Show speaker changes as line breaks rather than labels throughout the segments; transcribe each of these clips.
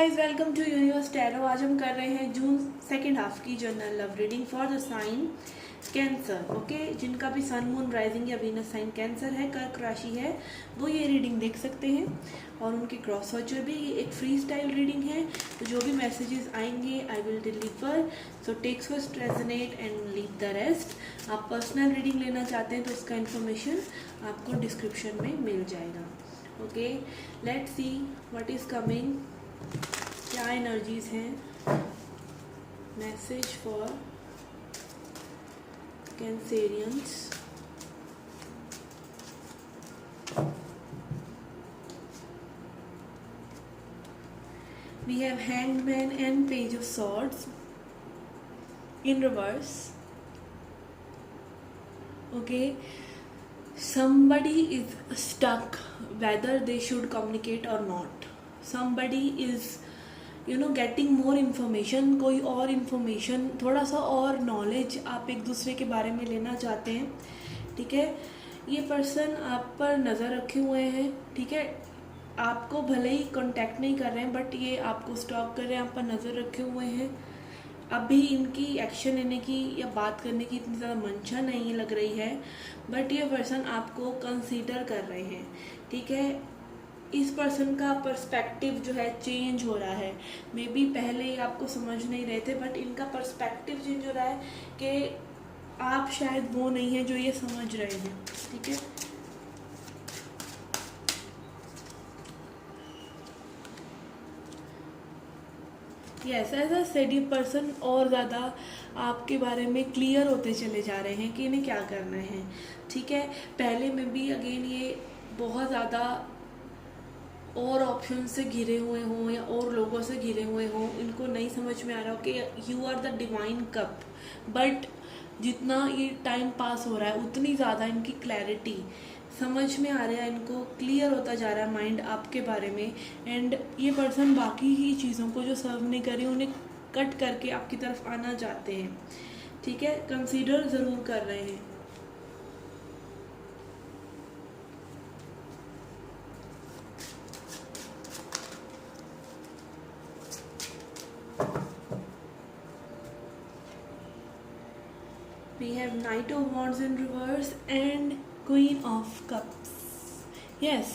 Guys, welcome to Universe Tarot. आज हम कर रहे हैं जून सेकेंड हाफ की general love reading for the sign Cancer. Okay, जिनका भी सन मून राइजिंग या वीनस साइन कैंसर है, कर्क राशि है, वो ये रीडिंग देख सकते हैं। और उनके क्रॉस वॉचर भी एक फ्री स्टाइल रीडिंग है, तो जो भी मैसेजेस आएंगे I will deliver. So takes first resonate and leave the rest. आप पर्सनल रीडिंग लेना चाहते हैं तो उसका इन्फॉर्मेशन आपको डिस्क्रिप्शन में मिल जाएगा। Okay, let's see what is coming. क्या एनर्जीज हैं message for Cancerians. We have Hanged Man and Page of Swords in reverse. Okay, somebody is stuck whether they should communicate or not. Somebody is getting more information, कोई और information, थोड़ा सा और knowledge आप एक दूसरे के बारे में लेना चाहते हैं। ठीक है, ये पर्सन आप पर नज़र रखे हुए हैं। ठीक है, आपको भले ही कांटेक्ट नहीं कर रहे हैं बट ये आपको स्टॉक कर रहे हैं, आप पर नज़र रखे हुए हैं। अभी इनकी एक्शन लेने की या बात करने की इतनी ज़्यादा मंशा नहीं लग रही है, बट ये पर्सन आपको कंसीडर कर रहे हैं। ठीक है, इस पर्सन का पर्सपेक्टिव जो है चेंज हो रहा है। मे बी पहले ही आपको समझ नहीं रहे थे, बट इनका पर्सपेक्टिव चेंज हो रहा है कि आप शायद वो नहीं है जो ये समझ रहे हैं। ठीक है, यस, ऐसा सेडी पर्सन और ज़्यादा आपके बारे में क्लियर होते चले जा रहे हैं कि इन्हें क्या करना है। ठीक है, पहले में भी अगेन ये बहुत ज़्यादा और ऑप्शन से घिरे हुए हों या और लोगों से घिरे हुए हों, इनको नहीं समझ में आ रहा हो कि you are the divine cup. But जितना ये टाइम पास हो रहा है उतनी ज़्यादा इनकी क्लैरिटी समझ में आ रहा है, इनको क्लियर होता जा रहा है माइंड आपके बारे में। एंड ये पर्सन बाकी ही चीज़ों को जो सर्व नहीं कर रही उन्हें कट करके आपकी तरफ आना चाहते हैं। ठीक है, कंसीडर ज़रूर कर रहे हैं। We have Knight of Wands in reverse and Queen of Cups. Yes,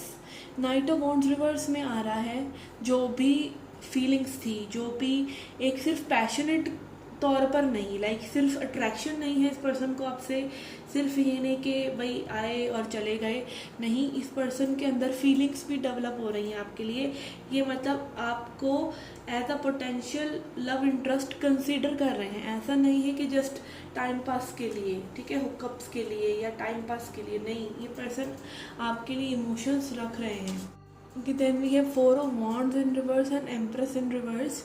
Knight of Wands reverse में आ रहा है। जो भी फीलिंग्स थी, जो भी एक सिर्फ पैशनेट तौर पर नहीं, लाइक सिर्फ अट्रैक्शन नहीं है इस पर्सन को आपसे, सिर्फ ये नहीं कि भाई आए और चले गए, नहीं, इस पर्सन के अंदर फीलिंग्स भी डेवलप हो रही हैं आपके लिए। ये मतलब आपको as a potential love interest consider कर रहे हैं। ऐसा नहीं है कि जस्ट टाइम पास के लिए, ठीक है, हुकअप्स के लिए या टाइम पास के लिए, नहीं, ये पर्सन आपके लिए इमोशंस रख रहे हैं। Okay, then we have Four of Wands in reverse and Empress in reverse.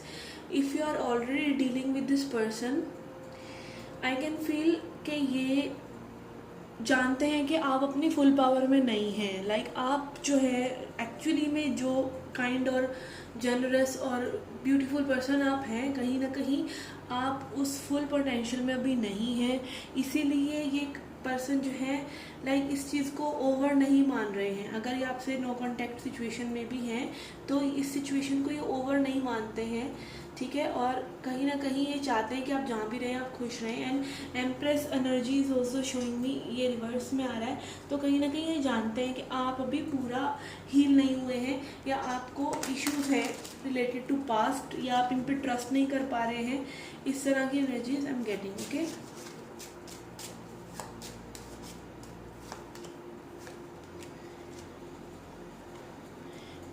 If you are already dealing with this person, I can feel कि ये जानते हैं कि आप अपनी फुल पावर में नहीं हैं। लाइक आप जो है एक्चुअली में जो काइंड और जनरस और ब्यूटीफुल पर्सन आप हैं, कहीं ना कहीं आप उस फुल पोटेंशियल में अभी नहीं हैं। इसीलिए ये पर्सन जो है लाइक इस चीज़ को ओवर नहीं मान रहे हैं। अगर ये आपसे नो कॉन्टैक्ट सिचुएशन में भी हैं तो इस सिचुएशन को ये ओवर नहीं मानते हैं। ठीक है, और कहीं ना कहीं ये चाहते हैं कि आप जहाँ भी रहें आप खुश रहें। And empress energy is also showing me, ये रिवर्स में आ रहा है, तो कहीं ना कहीं ये जानते हैं कि आप अभी पूरा हील नहीं हुए हैं या आपको इश्यूज है रिलेटेड टू पास्ट, या आप इन पर ट्रस्ट नहीं कर पा रहे हैं। इस तरह की energies I am getting. Okay,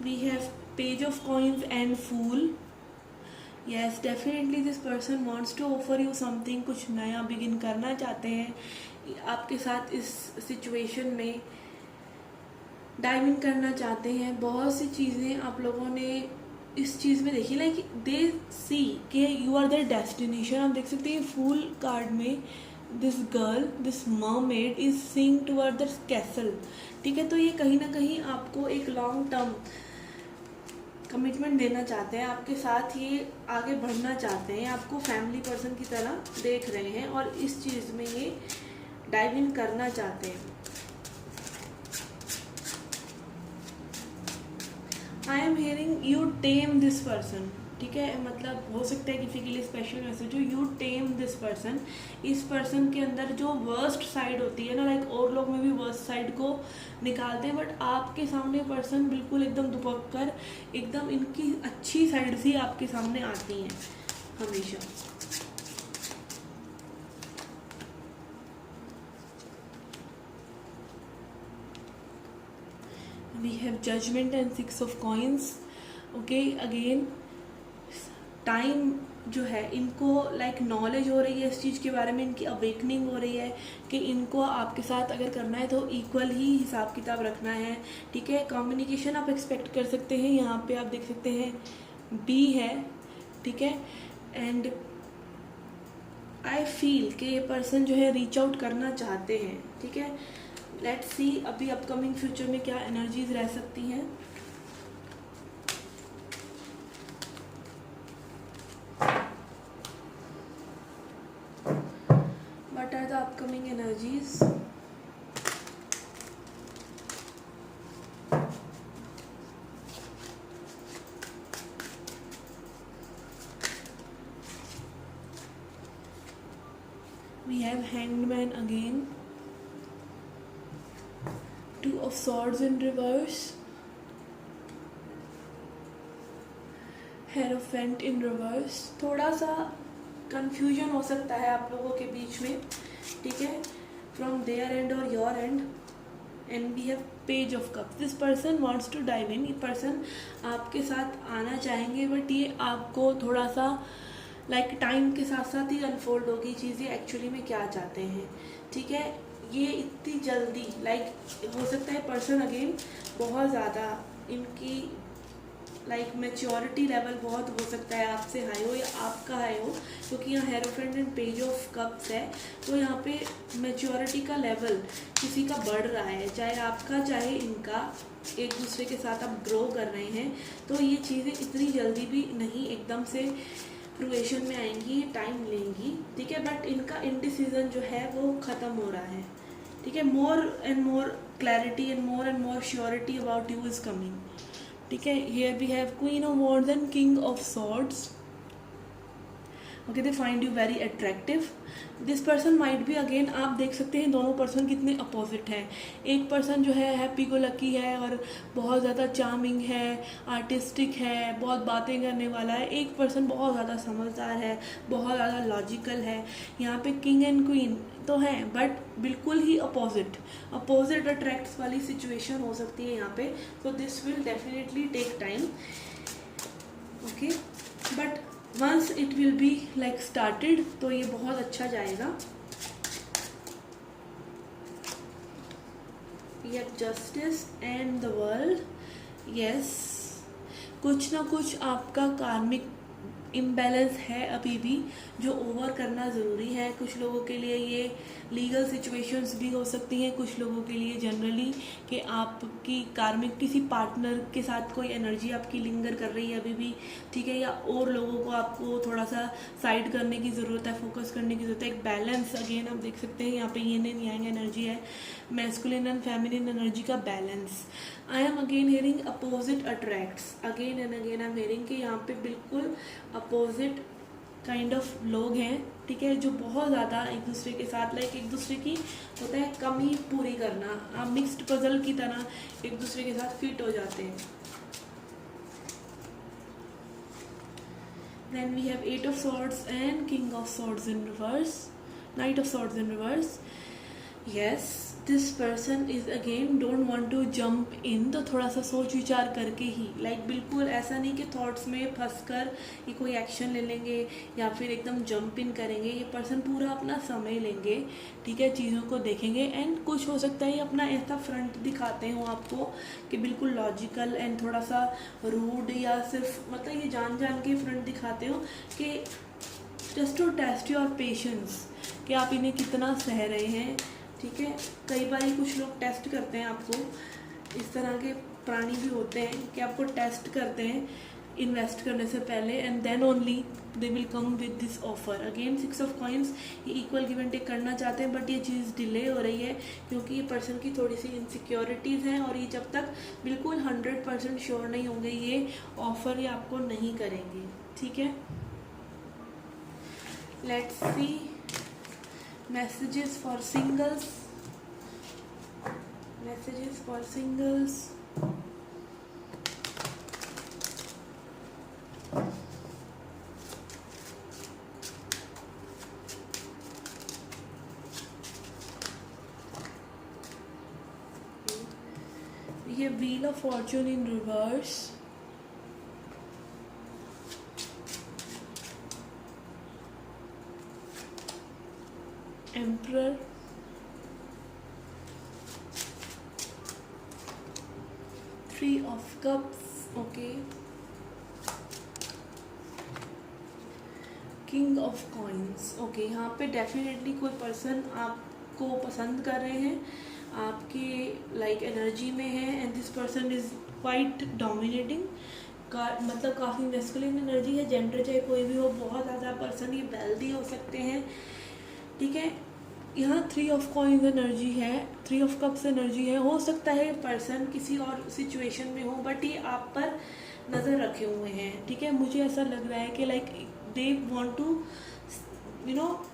we have Page of Coins and Fool. Yes, definitely this person wants to offer you something, कुछ नया बिगिन करना चाहते हैं आपके साथ, इस सिचुएशन में डाइव इन करना चाहते हैं। बहुत सी चीज़ें आप लोगों ने इस चीज़ में देखी, लाइक दे सी कि यू आर देयर डेस्टिनेशन। आप देख सकते हैं फूल कार्ड में this girl, this mermaid is seeing toward the castle. ठीक है, तो ये कहीं ना कहीं आपको एक लॉन्ग टर्म कमिटमेंट देना चाहते हैं, आपके साथ ये आगे बढ़ना चाहते हैं, आपको फैमिली पर्सन की तरह देख रहे हैं और इस चीज़ में ये डाइव इन करना चाहते हैं। I am hearing you time this person, ठीक है, मतलब हो सकता है किसी के लिए स्पेशल मैसेज हो, यू टेम दिस पर्सन। इस पर्सन के अंदर जो वर्स्ट साइड होती है ना, लाइक और लोग में भी वर्स्ट साइड को निकालते हैं, बट आपके सामने पर्सन बिल्कुल एकदम दुबक कर एकदम इनकी अच्छी साइड ही आपके सामने आती हैं हमेशा। we have judgment and 6 of coins. okay, again time जो है इनको लाइक नॉलेज हो रही है इस चीज़ के बारे में, इनकी अवेकनिंग हो रही है कि इनको आपके साथ अगर करना है तो इक्वल ही हिसाब किताब रखना है, ठीक है। कम्युनिकेशन आप एक्सपेक्ट कर सकते हैं, यहाँ पे आप देख सकते हैं बी है, ठीक है। एंड आई फील कि ये पर्सन जो है रीच आउट करना चाहते हैं, ठीक है। लेट्स सी अभी अपकमिंग फ्यूचर में क्या एनर्जीज रह सकती हैं। What are the upcoming energies? We have hanged man again, Two of Swords in reverse, Hierophant in reverse। थोड़ा सा कंफ्यूजन हो सकता है आप लोगों के बीच में, ठीक है, फ्रॉम देयर एंड और your end. And we have page of cups. This person wants to dive in. ये पर्सन आपके साथ आना चाहेंगे, बट ये आपको थोड़ा सा लाइक टाइम के साथ साथ ही अनफोल्ड होगी चीज़ें एक्चुअली में क्या चाहते हैं, ठीक है। ये इतनी जल्दी लाइक हो सकता है पर्सन अगेन बहुत ज़्यादा इनकी लाइक मैच्योरिटी लेवल बहुत हो सकता है आपसे हाई हो या आपका हाई हो, क्योंकि यहाँ hierophant and page of cups है, तो यहाँ पे मैच्योरिटी का लेवल किसी का बढ़ रहा है, चाहे आपका चाहे इनका, एक दूसरे के साथ आप ग्रो कर रहे हैं। तो ये चीज़ें इतनी जल्दी भी नहीं एकदम से फ्रूएशन में आएंगी, टाइम लेंगी, ठीक है। बट इनका इंडिसीजन जो है वो ख़त्म हो रहा है, ठीक है। More and more clarity and more surety about you is coming, ठीक है। Here we have queen of wands and king of swords. Okay, they find you very attractive. This person might be again, आप देख सकते हैं दोनों person कितने opposite हैं। एक पर्सन जो है हैप्पी गो लकी है और बहुत ज़्यादा चार्मिंग है, आर्टिस्टिक है, बहुत बातें करने वाला है। एक पर्सन बहुत ज़्यादा समझदार है, बहुत ज़्यादा लॉजिकल है। यहाँ पे किंग एंड क्वीन तो हैं, बट बिल्कुल ही अपोजिट अट्रैक्ट्स वाली सिचुएशन हो सकती है यहाँ पे। So this will definitely take time, okay, but once it will be like started तो ये बहुत अच्छा जाएगा। We have justice and the world. Yes, कुछ ना कुछ आपका कार्मिक इम्बैलेंस है अभी भी, जो ओवर करना ज़रूरी है। कुछ लोगों के लिए ये लीगल सिचुएशंस भी हो सकती हैं, कुछ लोगों के लिए जनरली कि आपकी कार्मिक किसी पार्टनर के साथ कोई एनर्जी आपकी लिंगर कर रही है अभी भी, ठीक है। या और लोगों को आपको थोड़ा सा साइड करने की ज़रूरत है, फोकस करने की ज़रूरत है। एक बैलेंस अगेन आप देख सकते हैं यहाँ पे यिन एंड यांग एनर्जी है, मैस्कुलिन एंड फेमिनिन एनर्जी का balance. I am again hearing opposite attracts, again and again I am hearing कि यहाँ पे बिल्कुल अपोजिट काइंड ऑफ लोग हैं, ठीक है, जो बहुत ज़्यादा एक दूसरे के साथ लाइक एक दूसरे की होता है कमी पूरी करना। आप मिक्स्ड पजल की तरह एक दूसरे के साथ फिट हो जाते हैं। Then we have 8 of swords and king of swords in reverse, knight of swords in reverse। yes, this person is again don't want to jump in, तो थोड़ा सा सोच विचार करके ही लाइक बिल्कुल ऐसा नहीं कि थॉट्स में फंस कर ये कोई एक्शन ले लेंगे या फिर एकदम जंप इन करेंगे। ये पर्सन पूरा अपना समय लेंगे, ठीक है, चीज़ों को देखेंगे। एंड कुछ हो सकता है ये अपना ऐसा फ्रंट दिखाते हो आपको कि बिल्कुल लॉजिकल एंड थोड़ा सा रूड, या सिर्फ मतलब ये जान के फ्रंट दिखाते हो कि just to test your patience, कि आप इन्हें कितना सह रहे हैं, ठीक है। कई बार कुछ लोग टेस्ट करते हैं आपको, इस तरह के प्राणी भी होते हैं कि आपको टेस्ट करते हैं इन्वेस्ट करने से पहले, and then only they will come with this offer. Again 6 of coins, ये इक्वल गिव एंड टेक करना चाहते हैं, बट ये चीज़ डिले हो रही है क्योंकि ये पर्सन की थोड़ी सी इनसिक्योरिटीज़ हैं, और ये जब तक बिल्कुल 100% श्योर नहीं होंगे ये ऑफर ये आपको नहीं करेंगे, ठीक है। Let's see messages for singles, messages for singles, we have Wheel of Fortune in reverse, Emperor, Three of Cups, okay, King of Coins, okay। यहाँ पे डेफिनेटली कोई पर्सन आपको पसंद कर रहे हैं, आपके लाइक एनर्जी में है, and this person is quite dominating का, मतलब काफ़ी मैस्कुलिन एनर्जी है, जेंडर चाहे कोई भी हो, बहुत ज़्यादा पर्सन ये वेल्दी हो सकते हैं, ठीक है। यहाँ 3 ऑफ कॉइन्स एनर्जी है, 3 ऑफ कप्स एनर्जी है। हो सकता है पर्सन किसी और सिचुएशन में हो, बट ये आप पर नज़र रखे हुए हैं, ठीक है। मुझे ऐसा लग रहा है कि like they want to you know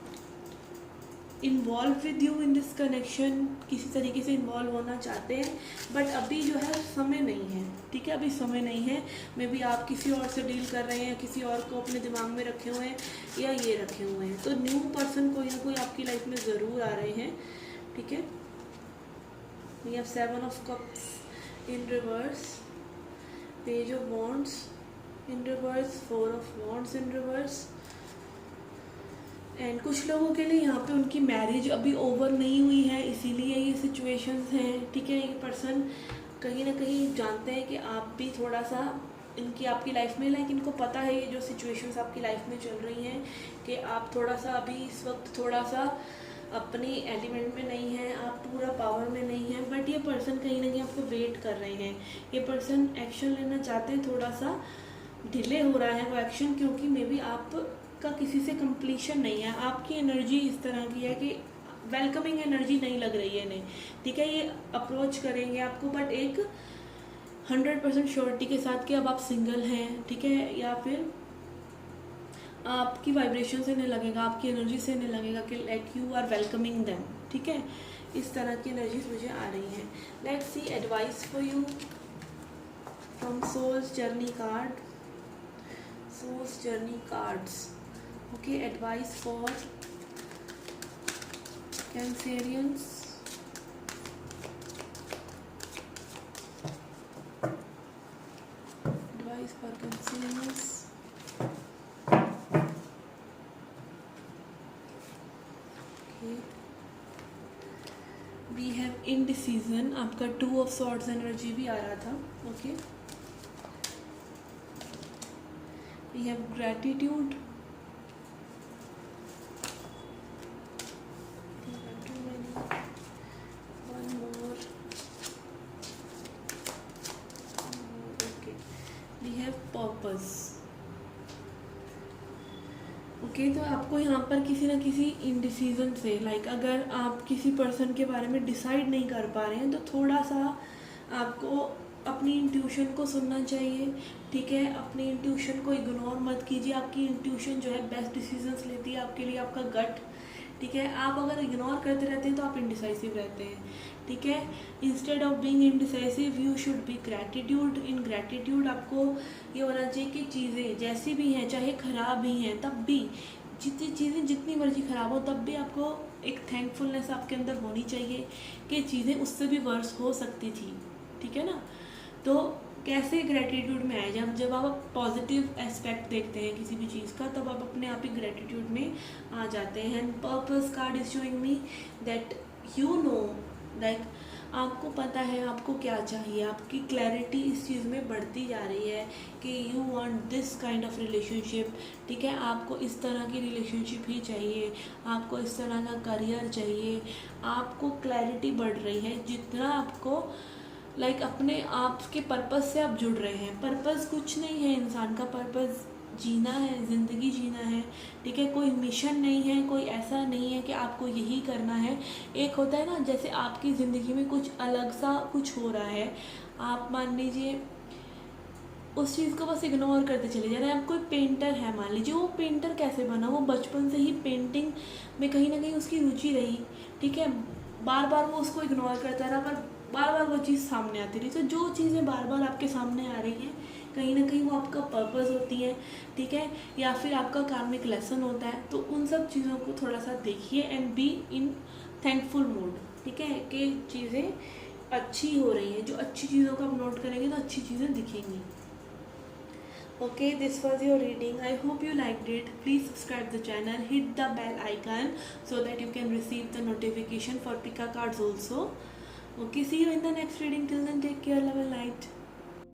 involve with you in this connection, किसी तरीके से इन्वॉल्व होना चाहते हैं, बट अभी जो है समय नहीं है, ठीक है। अभी समय नहीं है, मे बी आप किसी और से डील कर रहे हैं, किसी और को अपने दिमाग में रखे हुए हैं, या ये रखे हुए हैं, तो न्यू पर्सन कोई ना कोई आपकी लाइफ में ज़रूर आ रहे हैं, ठीक है। We have 7 of cups in reverse, page of wands in reverse, 4 of wands in reverse, and कुछ लोगों के लिए यहाँ पे उनकी मैरिज अभी ओवर नहीं हुई है, इसीलिए ये सिचुएशंस हैं, ठीक है। ये पर्सन कहीं ना कहीं जानते हैं कि आप भी थोड़ा सा इनकी आपकी लाइफ में, लाइक इनको पता है ये जो सिचुएशंस आपकी लाइफ में चल रही हैं कि आप थोड़ा सा अभी इस वक्त थोड़ा सा अपनी एलिमेंट में नहीं है, आप पूरा पावर में नहीं है, बट ये पर्सन कहीं ना कहीं आपको वेट कर रहे हैं। ये पर्सन एक्शन लेना चाहते हैं, थोड़ा सा डिले हो रहा है वो एक्शन, क्योंकि मे बी आपका किसी से कंप्लीशन नहीं है। आपकी एनर्जी इस तरह की है कि वेलकमिंग एनर्जी नहीं लग रही है इन्हें, ठीक है। ये अप्रोच करेंगे आपको, बट एक 100% श्योरिटी के साथ कि अब आप सिंगल हैं, ठीक है, या फिर आपकी वाइब्रेशन से इन्हें लगेगा, आपकी एनर्जी से इन्हें लगेगा कि like you are welcoming them, ठीक है। इस तरह की एनर्जीज मुझे आ रही हैं। Let's see advice for you from soul's journey card, soul's journey cards, okay. Advice for Cancerians, advice for Cancerians, we have indecision, आपका 2 ऑफ सॉर्ड्स एनर्जी भी आ रहा था, okay. We have gratitude, one more, okay. We have purpose, okay. तो आपको यहाँ पर किसी न किसी इनडिसीजन से, लाइक अगर आप किसी पर्सन के बारे में डिसाइड नहीं कर पा रहे हैं, तो थोड़ा सा आपको अपनी इंट्यूशन को सुनना चाहिए, ठीक है। अपनी इंट्यूशन को इग्नोर मत कीजिए। आपकी इंट्यूशन जो है बेस्ट डिसीजंस लेती है आपके लिए, आपका गट, ठीक है। आप अगर इग्नोर करते रहते हैं तो आप इनडिसाइसिव रहते हैं, ठीक है। Instead of being indecisive you should be gratitude. In gratitude आपको ये होना चाहिए कि चीज़ें जैसी भी हैं, चाहे ख़राब ही हैं, तब भी जितनी चीज़ें जितनी मर्जी ख़राब हो, तब भी आपको एक थैंकफुलनेस आपके अंदर होनी चाहिए कि चीज़ें उससे भी वर्स हो सकती थी, ठीक है ना। तो कैसे ग्रैटिट्यूड में आए, जब आप पॉजिटिव एस्पेक्ट देखते हैं किसी भी चीज़ का, तब आप अपने आप ही ग्रैटिट्यूड में आ जाते हैं। And purpose card is showing me that you know, like आपको पता है आपको क्या चाहिए, आपकी क्लैरिटी इस चीज़ में बढ़ती जा रही है कि you want this kind of relationship, ठीक है। आपको इस तरह की रिलेशनशिप ही चाहिए, आपको इस तरह का करियर चाहिए, आपको क्लैरिटी बढ़ रही है। जितना आपको लाइक अपने आप के पर्पस से आप जुड़ रहे हैं। पर्पस कुछ नहीं है, इंसान का पर्पस जीना है, ज़िंदगी जीना है, ठीक है। कोई मिशन नहीं है, कोई ऐसा नहीं है कि आपको यही करना है। एक होता है ना, जैसे आपकी ज़िंदगी में कुछ अलग सा कुछ हो रहा है, आप मान लीजिए उस चीज़ को बस इग्नोर करते चले जा रहे हैं। आप कोई पेंटर है, मान लीजिए, वो पेंटर कैसे बना, वो बचपन से ही पेंटिंग में कहीं ना कहीं उसकी रुचि रही, ठीक है। बार बार वो उसको इग्नोर करता रहा, पर बार बार वो चीज़ सामने आती रही। तो जो चीज़ें बार बार आपके सामने आ रही हैं, कहीं ना कहीं वो आपका पर्पस होती है, ठीक है, या फिर आपका कार्मिक लेसन होता है। तो उन सब चीज़ों को थोड़ा सा देखिए and be in thankful mood, ठीक है, कि चीज़ें अच्छी हो रही हैं। जो अच्छी चीज़ों को आप नोट करेंगे तो अच्छी चीज़ें दिखेंगी। Okay, this was your reading. I hope you liked it. Please subscribe the channel, hit the bell icon so that you can receive the notification for Pika cards also. Okay, see you in the next reading. Till then, take care. Love and light.